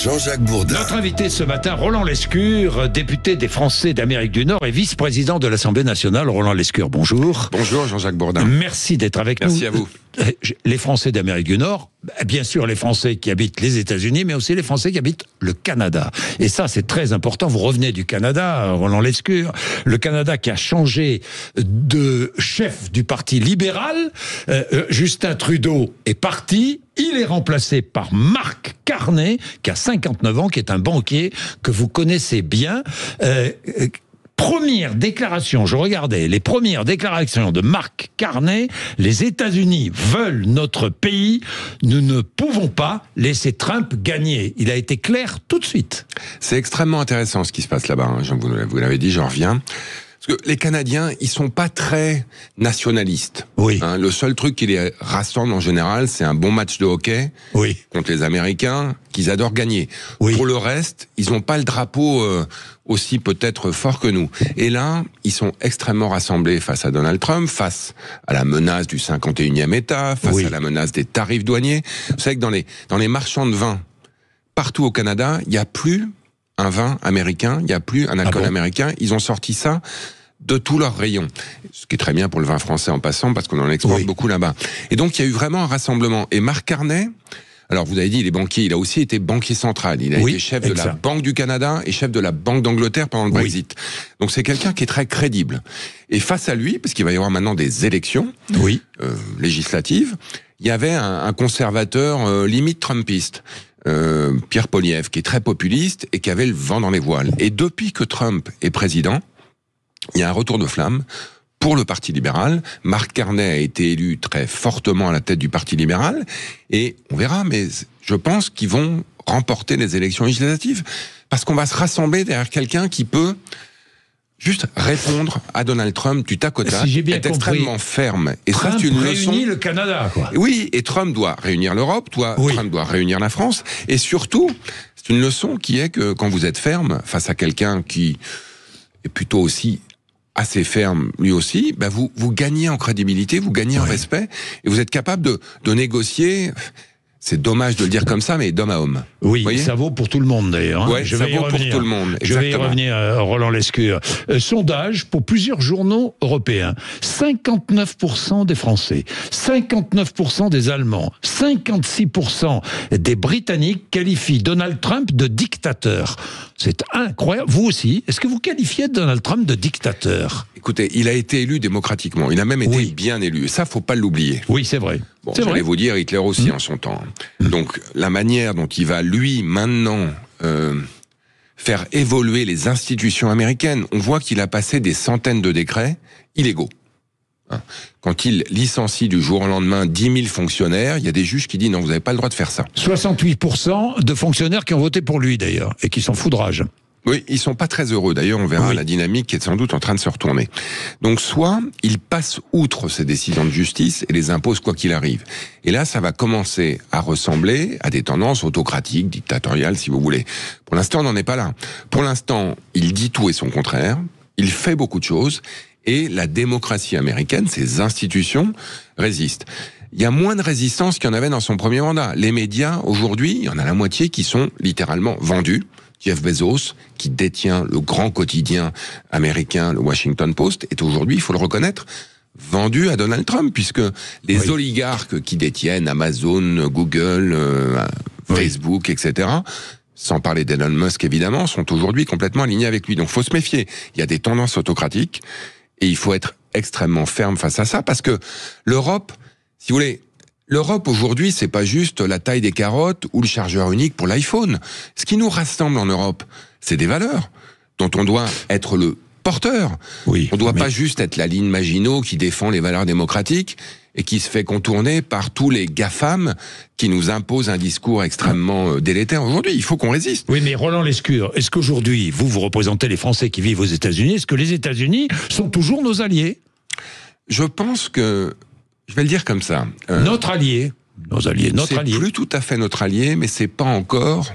Jean-Jacques Bourdin. Notre invité ce matin, Roland Lescure, député des Français d'Amérique du Nord et vice-président de l'Assemblée nationale. Roland Lescure, bonjour. Bonjour Jean-Jacques Bourdin. Merci d'être avec nous. Merci à vous. Les Français d'Amérique du Nord, bien sûr les Français qui habitent les États-Unis, mais aussi les Français qui habitent le Canada. Et ça, c'est très important. Vous revenez du Canada, Roland Lescure. Le Canada qui a changé de chef du Parti libéral. Justin Trudeau est parti. Il est remplacé par Mark Carney, qui a 59 ans, qui est un banquier que vous connaissez bien. Première déclaration, je regardais les premières déclarations de Mark Carney. Les États-Unis veulent notre pays. Nous ne pouvons pas laisser Trump gagner. Il a été clair tout de suite. C'est extrêmement intéressant ce qui se passe là-bas. Hein. Vous l'avez dit, j'en reviens. Parce que les Canadiens, ils sont pas très nationalistes. Oui. Hein, le seul truc qui les rassemble en général, c'est un bon match de hockey contre les Américains, qu'ils adorent gagner. Oui. Pour le reste, ils ont pas le drapeau aussi peut-être fort que nous. Et là, ils sont extrêmement rassemblés face à Donald Trump, face à la menace du 51e État, face à la menace des tarifs douaniers. Vous savez que dans les marchands de vin, partout au Canada, il n'y a plus un vin américain, il n'y a plus un alcool américain. Ils ont sorti ça de tous leurs rayons. Ce qui est très bien pour le vin français en passant, parce qu'on en exporte beaucoup là-bas. Et donc, il y a eu vraiment un rassemblement. Et Mark Carney, alors vous avez dit, il est banquier, il a aussi été banquier central. Il a été chef de la Banque du Canada et chef de la Banque d'Angleterre pendant le Brexit. Donc c'est quelqu'un qui est très crédible. Et face à lui, parce qu'il va y avoir maintenant des élections législatives, il y avait un conservateur limite trumpiste. Pierre Poilievre, qui est très populiste et qui avait le vent dans les voiles. Et depuis que Trump est président, il y a un retour de flamme pour le Parti libéral. Mark Carney a été élu très fortement à la tête du Parti libéral, et on verra, mais je pense qu'ils vont remporter les élections législatives, parce qu'on va se rassembler derrière quelqu'un qui peut juste répondre à Donald Trump du tac au tac, est extrêmement ferme. Et Trump ça, c'est une leçon. réunit le Canada, quoi. Oui, et Trump doit réunir l'Europe, Trump doit réunir la France, et surtout, c'est une leçon qui est que quand vous êtes ferme face à quelqu'un qui est plutôt aussi assez ferme lui aussi, bah vous gagnez en crédibilité, vous gagnez en respect, et vous êtes capable de négocier. C'est dommage de le dire comme ça, mais d'homme à homme. Oui, ça vaut pour tout le monde d'ailleurs. Hein. Ouais, ça vaut pour tout le monde. Je vais y revenir, Roland Lescure. Sondage pour plusieurs journaux européens. 59% des Français, 59% des Allemands, 56% des Britanniques qualifient Donald Trump de dictateur. C'est incroyable. Vous aussi, est-ce que vous qualifiez Donald Trump de dictateur ? Écoutez, il a été élu démocratiquement. Il a même été bien élu. Et ça, faut pas l'oublier. Oui, c'est vrai. Bon, j'allais vous dire, Hitler aussi en son temps. Donc, la manière dont il va, lui, maintenant, faire évoluer les institutions américaines, on voit qu'il a passé des centaines de décrets illégaux. Quand il licencie du jour au lendemain 10 000 fonctionnaires, il y a des juges qui disent non, vous n'avez pas le droit de faire ça. 68% de fonctionnaires qui ont voté pour lui, d'ailleurs, et qui s'en foudrage. Oui, ils sont pas très heureux. D'ailleurs, on verra la dynamique qui est sans doute en train de se retourner. Donc, soit il passe outre ces décisions de justice et les impose quoi qu'il arrive. Et là, ça va commencer à ressembler à des tendances autocratiques, dictatoriales, si vous voulez. Pour l'instant, on n'en est pas là. Pour l'instant, il dit tout et son contraire. Il fait beaucoup de choses. Et la démocratie américaine, ses institutions, résistent. Il y a moins de résistance qu'il y en avait dans son premier mandat. Les médias, aujourd'hui, il y en a la moitié qui sont littéralement vendus. Jeff Bezos, qui détient le grand quotidien américain, le Washington Post, est aujourd'hui, il faut le reconnaître, vendu à Donald Trump, puisque les oligarques qui détiennent Amazon, Google, Facebook, etc., sans parler d'Elon Musk évidemment, sont aujourd'hui complètement alignés avec lui. Donc il faut se méfier. Il y a des tendances autocratiques, et il faut être extrêmement ferme face à ça, parce que l'Europe, si vous voulez, l'Europe aujourd'hui, c'est pas juste la taille des carottes ou le chargeur unique pour l'iPhone. Ce qui nous rassemble en Europe, c'est des valeurs dont on doit être le porteur. Oui, on doit pas juste être la ligne Maginot qui défend les valeurs démocratiques et qui se fait contourner par tous les GAFAM qui nous imposent un discours extrêmement délétère aujourd'hui. Il faut qu'on résiste. Oui, mais Roland Lescure, est-ce qu'aujourd'hui, vous représentez les Français qui vivent aux États-Unis, est-ce que les États-Unis sont toujours nos alliés ? Je pense que, je vais le dire comme ça. Notre allié. Nos alliés, notre allié. C'est plus tout à fait notre allié, mais c'est pas encore,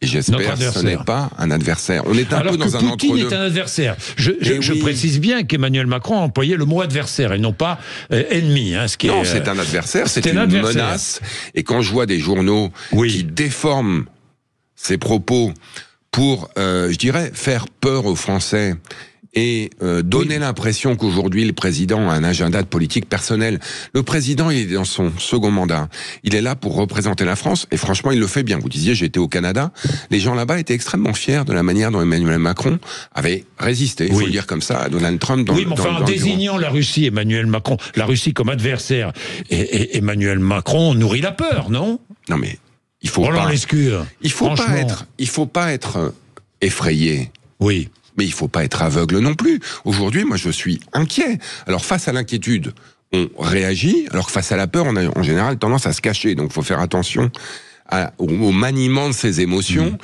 et j'espère que ce n'est pas un adversaire. On est un peu dans un entre-deux. Poutine est un adversaire. Je précise bien qu'Emmanuel Macron a employé le mot adversaire et non pas ennemi. Hein, non, c'est un adversaire, c'est une menace. Et quand je vois des journaux qui déforment ces propos pour, je dirais, faire peur aux Français et donner l'impression qu'aujourd'hui le président a un agenda de politique personnelle. Le président, il est dans son second mandat. Il est là pour représenter la France et franchement, il le fait bien. Vous disiez, j'étais au Canada. Les gens là-bas étaient extrêmement fiers de la manière dont Emmanuel Macron avait résisté, il faut le dire comme ça, à Donald Trump. Oui, mais enfin, en désignant la Russie, Emmanuel Macron, la Russie comme adversaire, et Emmanuel Macron nourrit la peur, non? Non mais il faut pas être effrayé. Oui. Mais il faut pas être aveugle non plus. Aujourd'hui, moi, je suis inquiet. Alors, face à l'inquiétude, on réagit, alors que face à la peur, on a en général tendance à se cacher. Donc, il faut faire attention au maniement de ces émotions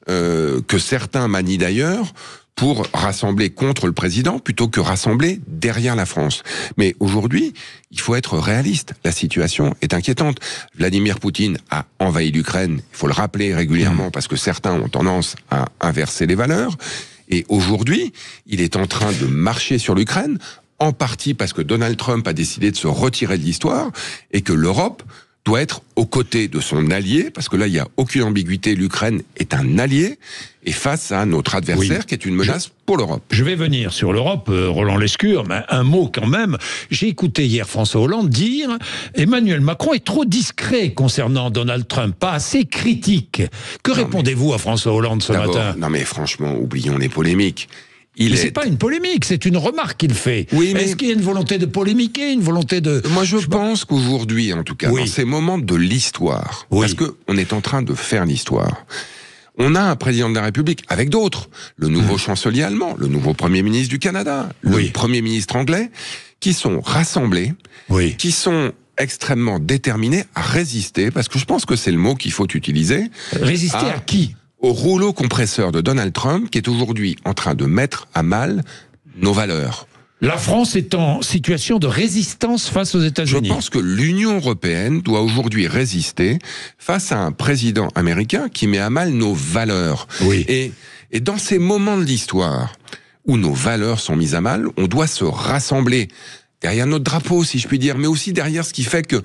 que certains manient d'ailleurs pour rassembler contre le président plutôt que rassembler derrière la France. Mais aujourd'hui, il faut être réaliste. La situation est inquiétante. Vladimir Poutine a envahi l'Ukraine. Il faut le rappeler régulièrement parce que certains ont tendance à inverser les valeurs. Et aujourd'hui, il est en train de marcher sur l'Ukraine, en partie parce que Donald Trump a décidé de se retirer de l'histoire et que l'Europe doit être aux côtés de son allié, parce que là, il n'y a aucune ambiguïté, l'Ukraine est un allié, et face à notre adversaire qui est une menace pour l'Europe. Je vais venir sur l'Europe, Roland Lescure, mais un mot quand même. J'ai écouté hier François Hollande dire Emmanuel Macron est trop discret concernant Donald Trump, pas assez critique. Que répondez-vous à François Hollande ce matin? Non mais franchement, oublions les polémiques. C'est pas une polémique, c'est une remarque qu'il fait. Oui, mais... Est-ce qu'il y a une volonté de polémiquer, une volonté de... Moi, je pense qu'aujourd'hui, en tout cas, dans ces moments de l'histoire, parce qu'on est en train de faire l'histoire, on a un président de la République, avec d'autres, le nouveau chancelier allemand, le nouveau Premier ministre du Canada, le Premier ministre anglais, qui sont rassemblés, qui sont extrêmement déterminés à résister, parce que je pense que c'est le mot qu'il faut utiliser. Résister à qui ? Au rouleau compresseur de Donald Trump, qui est aujourd'hui en train de mettre à mal nos valeurs. La France est en situation de résistance face aux États-Unis. Je pense que l'Union européenne doit aujourd'hui résister face à un président américain qui met à mal nos valeurs. Et dans ces moments de l'histoire où nos valeurs sont mises à mal, on doit se rassembler derrière notre drapeau, si je puis dire, mais aussi derrière ce qui fait que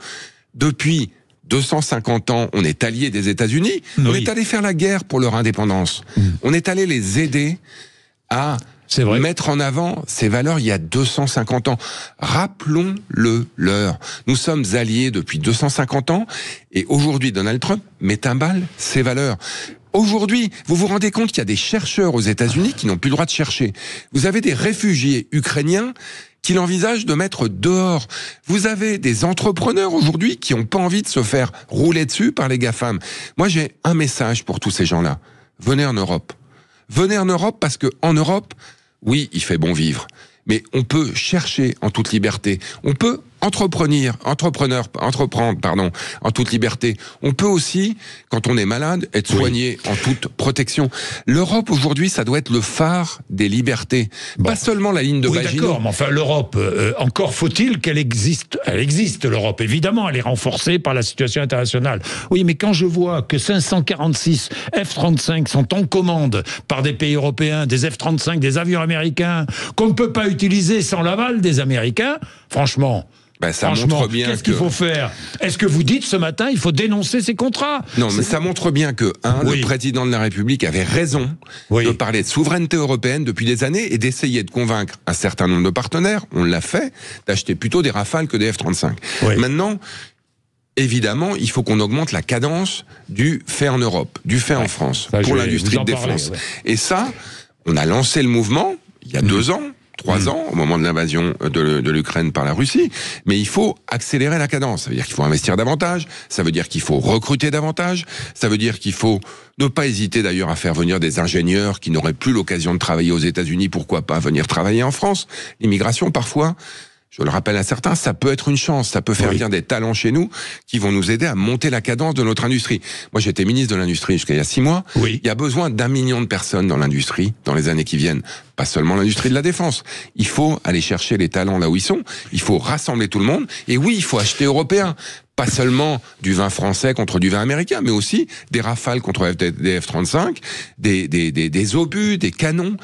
depuis 250 ans, on est alliés des États-Unis. On est allé faire la guerre pour leur indépendance. On est allé les aider à mettre en avant ces valeurs il y a 250 ans. Rappelons-le leur. Nous sommes alliés depuis 250 ans et aujourd'hui, Donald Trump met à mal ces valeurs. Aujourd'hui, vous vous rendez compte qu'il y a des chercheurs aux États-Unis qui n'ont plus le droit de chercher. Vous avez des réfugiés ukrainiens qu'il envisage de mettre dehors. Vous avez des entrepreneurs aujourd'hui qui n'ont pas envie de se faire rouler dessus par les GAFAM. Moi, j'ai un message pour tous ces gens-là. Venez en Europe. Venez en Europe parce que en Europe, oui, il fait bon vivre. Mais on peut chercher en toute liberté. On peut entreprendre, en toute liberté. On peut aussi, quand on est malade, être soigné en toute protection. L'Europe, aujourd'hui, ça doit être le phare des libertés. Pas seulement la ligne de Maginot. D'accord, mais enfin, l'Europe, encore faut-il qu'elle existe. Elle existe, l'Europe. Évidemment, elle est renforcée par la situation internationale. Oui, mais quand je vois que 546 F-35 sont en commande par des pays européens, des F-35, des avions américains, qu'on ne peut pas utiliser sans l'aval des Américains, franchement... ça montre bien qu'est-ce qu'il faut faire? Est-ce que vous dites ce matin, il faut dénoncer ces contrats? Non, mais ça montre bien que, le président de la République avait raison de parler de souveraineté européenne depuis des années et d'essayer de convaincre un certain nombre de partenaires, on l'a fait, d'acheter plutôt des Rafales que des F-35. Maintenant, évidemment, il faut qu'on augmente la cadence du fait en Europe, du fait en France, pour l'industrie de défense. Et ça, on a lancé le mouvement il y a 2 ans. 3 ans, au moment de l'invasion de l'Ukraine par la Russie, mais il faut accélérer la cadence. Ça veut dire qu'il faut investir davantage, ça veut dire qu'il faut recruter davantage, ça veut dire qu'il faut ne pas hésiter d'ailleurs à faire venir des ingénieurs qui n'auraient plus l'occasion de travailler aux États-Unis, pourquoi pas venir travailler en France. L'immigration, parfois, je le rappelle à certains, ça peut être une chance, ça peut faire venir des talents chez nous qui vont nous aider à monter la cadence de notre industrie. Moi, j'étais ministre de l'Industrie jusqu'à il y a 6 mois. Il y a besoin d'1 million de personnes dans l'industrie dans les années qui viennent. Pas seulement l'industrie de la défense. Il faut aller chercher les talents là où ils sont. Il faut rassembler tout le monde. Et oui, il faut acheter européen. Pas seulement du vin français contre du vin américain, mais aussi des Rafales contre des F-35, des obus, des canons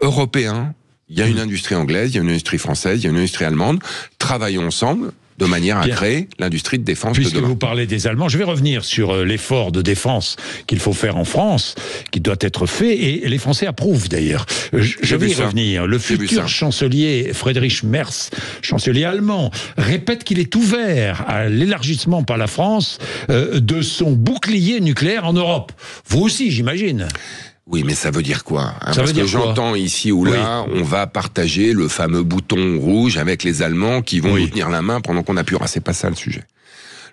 européens. Il y a une industrie anglaise, il y a une industrie française, il y a une industrie allemande. Travaillons ensemble. de manière à créer l'industrie de défense de demain. Puisque vous parlez des Allemands, je vais revenir sur l'effort de défense qu'il faut faire en France, qui doit être fait, et les Français approuvent d'ailleurs. Je vais y revenir. Le futur chancelier Friedrich Merz, chancelier allemand, répète qu'il est ouvert à l'élargissement par la France de son bouclier nucléaire en Europe. Vous aussi, j'imagine. Oui, mais ça veut dire quoi, hein? Parce que j'entends ici ou là, on va partager le fameux bouton rouge avec les Allemands qui vont nous tenir la main pendant qu'on appuiera. C'est pas ça le sujet.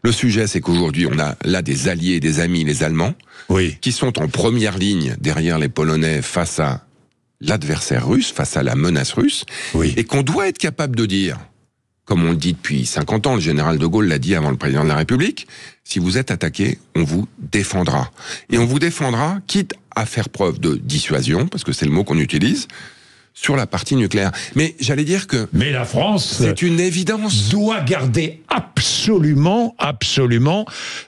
Le sujet, c'est qu'aujourd'hui, on a là des alliés, des amis, les Allemands, qui sont en première ligne derrière les Polonais face à l'adversaire russe, face à la menace russe, et qu'on doit être capable de dire, comme on le dit depuis 50 ans, le général de Gaulle l'a dit avant le président de la République, si vous êtes attaqué, on vous défendra. Et on vous défendra, quitte à faire preuve de dissuasion, parce que c'est le mot qu'on utilise, sur la partie nucléaire. Mais j'allais dire que... Mais la France... C'est une évidence. ...doit garder absolument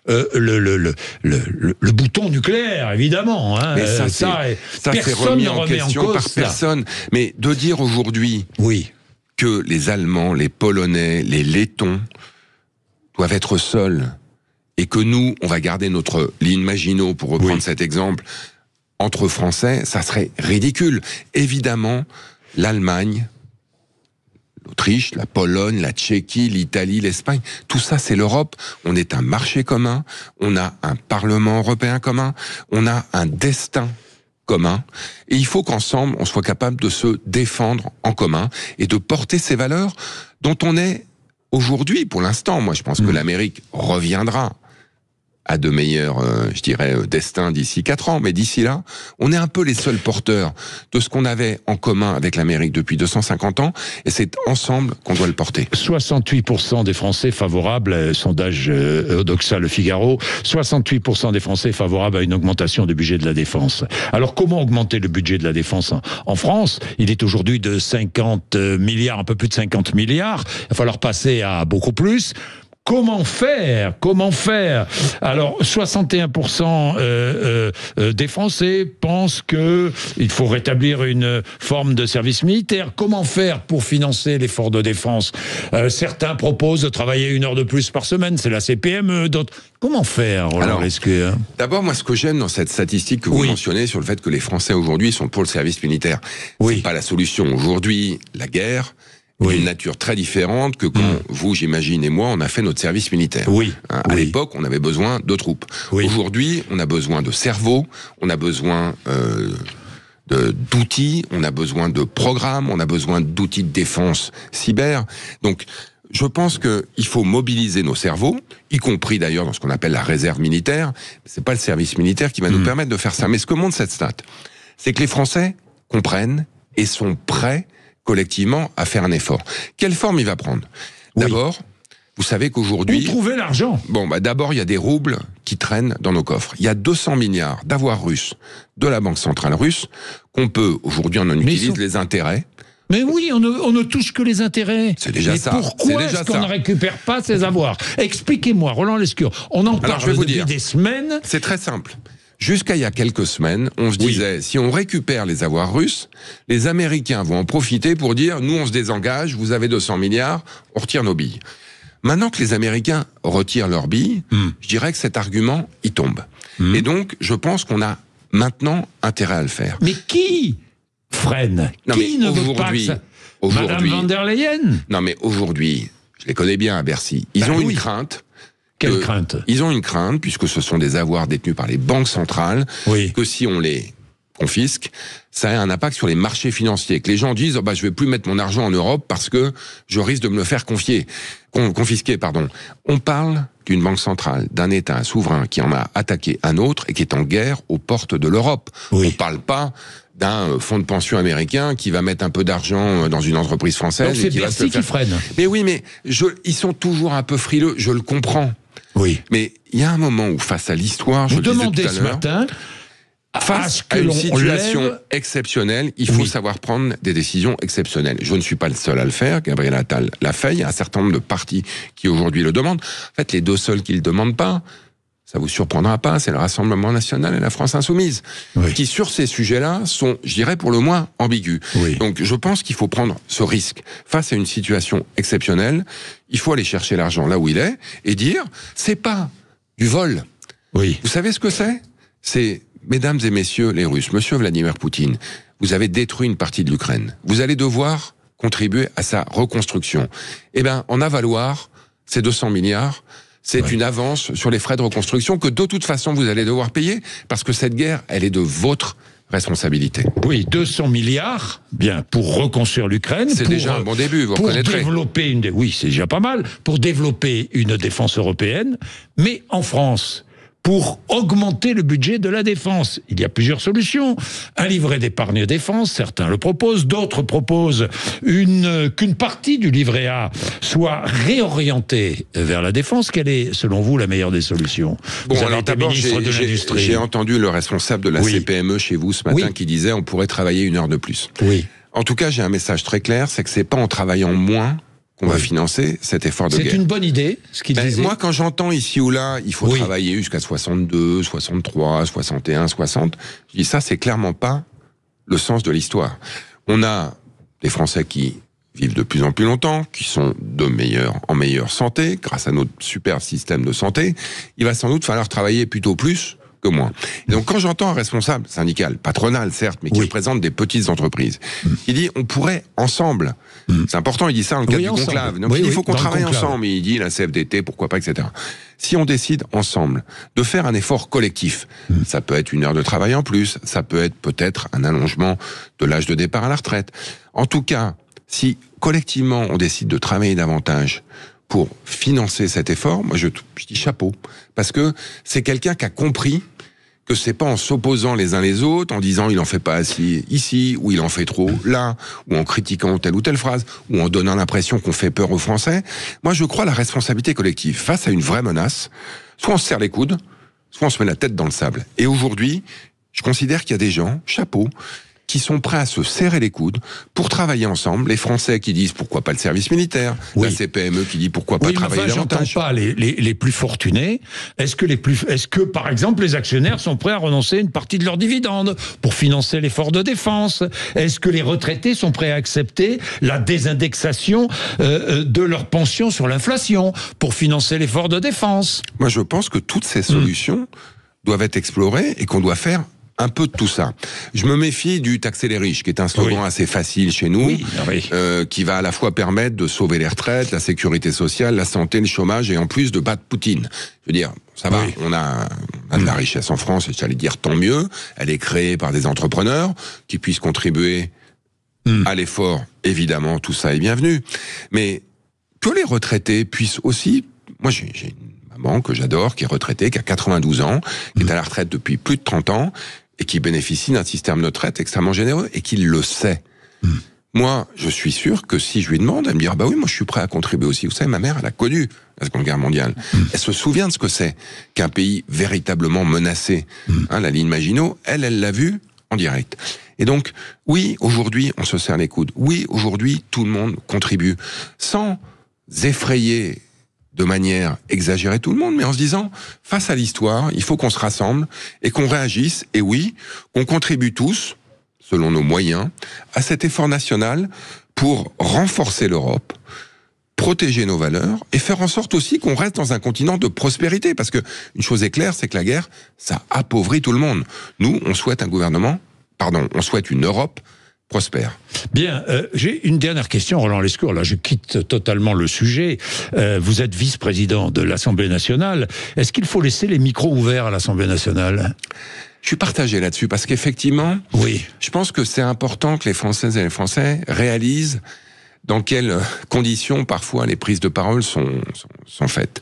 le bouton nucléaire, évidemment. Hein. Mais ça c'est remis en question par personne. Mais de dire aujourd'hui... que les Allemands, les Polonais, les Lettons doivent être seuls et que nous, on va garder notre ligne Maginot, pour reprendre cet exemple, entre Français, ça serait ridicule. Évidemment, l'Allemagne, l'Autriche, la Pologne, la Tchéquie, l'Italie, l'Espagne, tout ça c'est l'Europe. On est un marché commun, on a un Parlement européen commun, on a un destin commun, et il faut qu'ensemble on soit capable de se défendre en commun et de porter ces valeurs dont on est aujourd'hui, pour l'instant. Moi je pense que l'Amérique reviendra à de meilleurs, je dirais, destins d'ici 4 ans, mais d'ici là, on est un peu les seuls porteurs de ce qu'on avait en commun avec l'Amérique depuis 250 ans, et c'est ensemble qu'on doit le porter. 68% des Français favorables, sondage Odoxa Le Figaro, 68% des Français favorables à une augmentation du budget de la défense. Alors comment augmenter le budget de la défense en France? Il est aujourd'hui de 50 milliards, un peu plus de 50 milliards, il va falloir passer à beaucoup plus. Comment faire? Alors, 61% des Français pensent que il faut rétablir une forme de service militaire. Comment faire pour financer l'effort de défense? Certains proposent de travailler 1 heure de plus par semaine, c'est la CPME, d'autres... Comment faire, Roland Lescure? D'abord, moi, ce que j'aime dans cette statistique que vous mentionnez sur le fait que les Français aujourd'hui sont pour le service militaire, c'est pas la solution. Aujourd'hui, la guerre... d'une nature très différente que quand vous, j'imagine, et moi, on a fait notre service militaire. À l'époque, on avait besoin de troupes. Aujourd'hui, on a besoin de cerveaux, on a besoin d'outils, on a besoin de programmes, on a besoin d'outils de défense cyber. Donc, je pense qu'il faut mobiliser nos cerveaux, y compris d'ailleurs dans ce qu'on appelle la réserve militaire. C'est pas le service militaire qui va nous permettre de faire ça. Mais ce que montre cette stat, c'est que les Français comprennent et sont prêts collectivement à faire un effort. Quelle forme il va prendre? D'abord, vous savez qu'aujourd'hui... Où trouver l'argent? D'abord, il y a des roubles qui traînent dans nos coffres. Il y a 200 milliards d'avoirs russes de la Banque centrale russe qu'on peut, aujourd'hui, on en utilise les intérêts. Mais oui, on ne touche que les intérêts. C'est déjà ça. Pourquoi est-ce qu'on ne récupère pas ces avoirs? Expliquez-moi, Roland Lescure. On en parle depuis des semaines. C'est très simple. Jusqu'à il y a quelques semaines, on se disait, si on récupère les avoirs russes, les Américains vont en profiter pour dire, nous on se désengage, vous avez 200 milliards, on retire nos billes. Maintenant que les Américains retirent leurs billes, je dirais que cet argument, il tombe. Et donc, je pense qu'on a maintenant intérêt à le faire. Mais qui freine? Qui ne veut pas que ça... Madame van der Leyen? Non mais aujourd'hui, je les connais bien à Bercy, ils ont une crainte. Quelle crainte? Ils ont une crainte, puisque ce sont des avoirs détenus par les banques centrales, que si on les confisque, ça a un impact sur les marchés financiers. Que les gens disent, je vais plus mettre mon argent en Europe parce que je risque de me le faire confisquer. On parle d'une banque centrale, d'un État, un souverain qui en a attaqué un autre et qui est en guerre aux portes de l'Europe. On parle pas d'un fonds de pension américain qui va mettre un peu d'argent dans une entreprise française. Donc c'est Bercy qui freine. Mais oui, mais ils sont toujours un peu frileux, je le comprends. Mais il y a un moment où, face à l'histoire, je le disais tout à l'heure, demandez ce matin, face à une situation exceptionnelle, il faut savoir prendre des décisions exceptionnelles. Je ne suis pas le seul à le faire, Gabriel Attal l'a fait, il y a un certain nombre de partis qui aujourd'hui le demandent. En fait, les deux seuls qui le demandent pas, ça vous surprendra pas, c'est le Rassemblement National et la France Insoumise, qui sur ces sujets-là sont, je dirais pour le moins, ambigus. Donc je pense qu'il faut prendre ce risque. Face à une situation exceptionnelle, il faut aller chercher l'argent là où il est et dire, c'est pas du vol. Vous savez ce que c'est ? C'est, mesdames et messieurs les Russes, monsieur Vladimir Poutine, vous avez détruit une partie de l'Ukraine. Vous allez devoir contribuer à sa reconstruction. Eh bien, en avaloir ces 200 milliards, c'est une avance sur les frais de reconstruction que de toute façon vous allez devoir payer, parce que cette guerre, elle est de votre responsabilité. Oui, 200 milliards, bien, pour reconstruire l'Ukraine. C'est déjà un bon début, vous reconnaîtrez. Pour développer oui, c'est déjà pas mal, pour développer une défense européenne, mais en France, pour augmenter le budget de la défense. Il y a plusieurs solutions. Un livret d'épargne défense, certains le proposent, d'autres proposent qu'une partie du livret A soit réorientée vers la défense. Quelle est, selon vous, la meilleure des solutions ? Bon, alors d'abord, j'ai entendu le responsable de la CPME chez vous ce matin qui disait on pourrait travailler 1 heure de plus. En tout cas, j'ai un message très clair, c'est que c'est pas en travaillant moins qu'on va financer cet effort de guerre. C'est une bonne idée, ce qu'il disait. Moi, quand j'entends ici ou là, il faut travailler jusqu'à 62, 63, 61, 60, je dis ça, c'est clairement pas le sens de l'histoire. On a des Français qui vivent de plus en plus longtemps, qui sont en meilleure santé, grâce à notre super système de santé. Il va sans doute falloir travailler plutôt plus que moins. Et donc, quand j'entends un responsable syndical, patronal certes, mais qui représente des petites entreprises, qui dit on pourrait ensemble, c'est important, il dit ça dans le cadre du conclave, donc il faut qu'on travaille ensemble, il dit la CFDT, pourquoi pas, etc. Si on décide ensemble de faire un effort collectif, ça peut être 1 heure de travail en plus, ça peut être peut-être un allongement de l'âge de départ à la retraite. En tout cas, si collectivement on décide de travailler davantage pour financer cet effort, moi je dis chapeau, parce que c'est quelqu'un qui a compris que c'est pas en s'opposant les uns les autres, en disant il en fait pas assez ici, ou il en fait trop là, ou en critiquant telle ou telle phrase, ou en donnant l'impression qu'on fait peur aux Français. Moi je crois à la responsabilité collective. Face à une vraie menace, soit on se serre les coudes, soit on se met la tête dans le sable. Et aujourd'hui, je considère qu'il y a des gens, chapeau, qui sont prêts à se serrer les coudes pour travailler ensemble. Les Français qui disent pourquoi pas le service militaire, la CPME qui dit pourquoi pas travailler davantage. J'entends pas les plus fortunés. Est-ce que par exemple les actionnaires sont prêts à renoncer à une partie de leurs dividendes pour financer l'effort de défense? Est-ce que les retraités sont prêts à accepter la désindexation de leur pension sur l'inflation pour financer l'effort de défense? Moi je pense que toutes ces solutions doivent être explorées et qu'on doit faire un peu de tout ça. Je me méfie du taxer les riches, qui est un slogan assez facile chez nous, qui va à la fois permettre de sauver les retraites, la sécurité sociale, la santé, le chômage, et en plus de battre Poutine. Je veux dire, ça va, on a de la richesse en France, et j'allais dire tant mieux, elle est créée par des entrepreneurs qui puissent contribuer à l'effort, évidemment, tout ça est bienvenu. Mais que les retraités puissent aussi... Moi, j'ai une maman que j'adore, qui est retraitée, qui a 92 ans, qui est à la retraite depuis plus de 30 ans, et qui bénéficie d'un système de retraite extrêmement généreux, et qui le sait. Moi, je suis sûr que si je lui demande, elle me dira, bah oui, moi je suis prêt à contribuer aussi. Vous savez, ma mère, elle a connu la Seconde Guerre mondiale. Elle se souvient de ce que c'est qu'un pays véritablement menacé. La ligne Maginot, elle l'a vu en direct. Et donc, oui, aujourd'hui, on se serre les coudes. Oui, aujourd'hui, tout le monde contribue. Sans effrayer de manière exagérée tout le monde, mais en se disant, face à l'histoire, il faut qu'on se rassemble et qu'on réagisse, et oui, qu'on contribue tous, selon nos moyens, à cet effort national pour renforcer l'Europe, protéger nos valeurs et faire en sorte aussi qu'on reste dans un continent de prospérité. Parce que une chose est claire, c'est que la guerre, ça appauvrit tout le monde. Nous, on souhaite on souhaite une Europe prospère. Bien, j'ai une dernière question, Roland Lescure. Là, je quitte totalement le sujet. Vous êtes vice-président de l'Assemblée nationale. Est-ce qu'il faut laisser les micros ouverts à l'Assemblée nationale ? Je suis partagé là-dessus, parce qu'effectivement, je pense que c'est important que les Françaises et les Français réalisent dans quelles conditions, parfois, les prises de parole sont faites.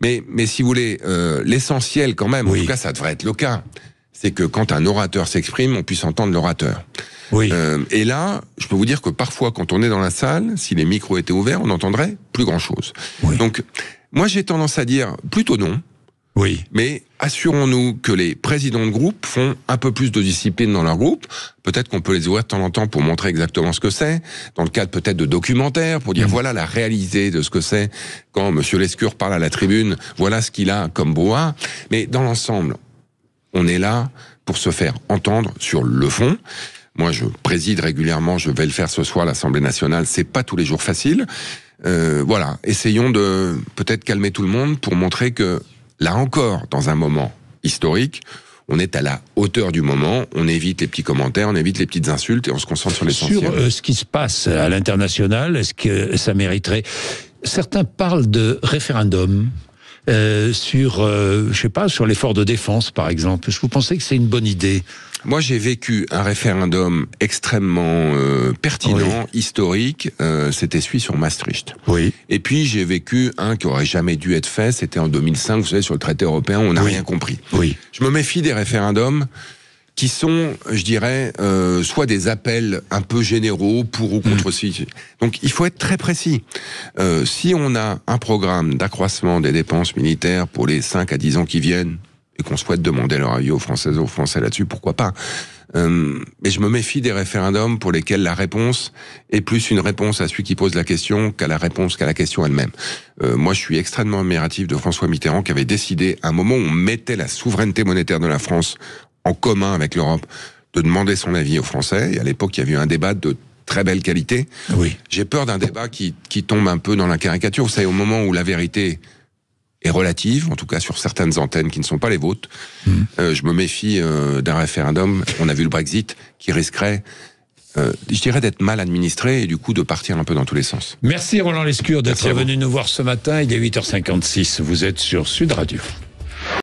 Mais si vous voulez, l'essentiel quand même, en tout cas, ça devrait être le cas, c'est que quand un orateur s'exprime, on puisse entendre l'orateur. Et là, je peux vous dire que parfois, quand on est dans la salle, si les micros étaient ouverts, on n'entendrait plus grand-chose. Donc, moi, j'ai tendance à dire plutôt non. Oui. Mais assurons-nous que les présidents de groupe font un peu plus de discipline dans leur groupe. Peut-être qu'on peut les ouvrir de temps en temps pour montrer exactement ce que c'est, dans le cadre peut-être de documentaires, pour dire voilà la réalité de ce que c'est. Quand Monsieur Lescure parle à la tribune, voilà ce qu'il a comme brouhaha. Mais dans l'ensemble, on est là pour se faire entendre sur le fond. Moi, je préside régulièrement, je vais le faire ce soir à l'Assemblée nationale. C'est pas tous les jours facile. Voilà, essayons de peut-être calmer tout le monde pour montrer que là encore, dans un moment historique, on est à la hauteur du moment, on évite les petits commentaires, on évite les petites insultes et on se concentre sur l'essentiel. Sur ce qui se passe à l'international, est-ce que ça mériterait... Certains parlent de référendum sur, je sais pas, sur l'effort de défense, par exemple. Est-ce que vous pensez que c'est une bonne idée ? Moi, j'ai vécu un référendum extrêmement pertinent, historique. C'était celui sur Maastricht. Oui. Et puis, j'ai vécu un qui aurait jamais dû être fait. C'était en 2005, vous savez, sur le traité européen, on n'a rien compris. Oui. Je me méfie des référendums qui sont, je dirais, soit des appels un peu généraux pour ou contre ci. Donc, il faut être très précis. Si on a un programme d'accroissement des dépenses militaires pour les 5 à 10 ans qui viennent, et qu'on souhaite demander leur avis aux Françaises et aux Français là-dessus, pourquoi pas. Mais je me méfie des référendums pour lesquels la réponse est plus une réponse à celui qui pose la question qu'à la réponse qu'à la question elle-même. Moi, je suis extrêmement admiratif de François Mitterrand qui avait décidé, à un moment où on mettait la souveraineté monétaire de la France en commun avec l'Europe, de demander son avis aux Français. Et à l'époque, il y avait eu un débat de très belle qualité. Oui. J'ai peur d'un débat qui tombe un peu dans la caricature. Vous savez, au moment où la vérité est relative, en tout cas sur certaines antennes qui ne sont pas les vôtres. Je me méfie d'un référendum, on a vu le Brexit, qui risquerait, je dirais, d'être mal administré et du coup de partir un peu dans tous les sens. Merci Roland Lescure d'être venu nous voir ce matin, il est 8h56, vous êtes sur Sud Radio.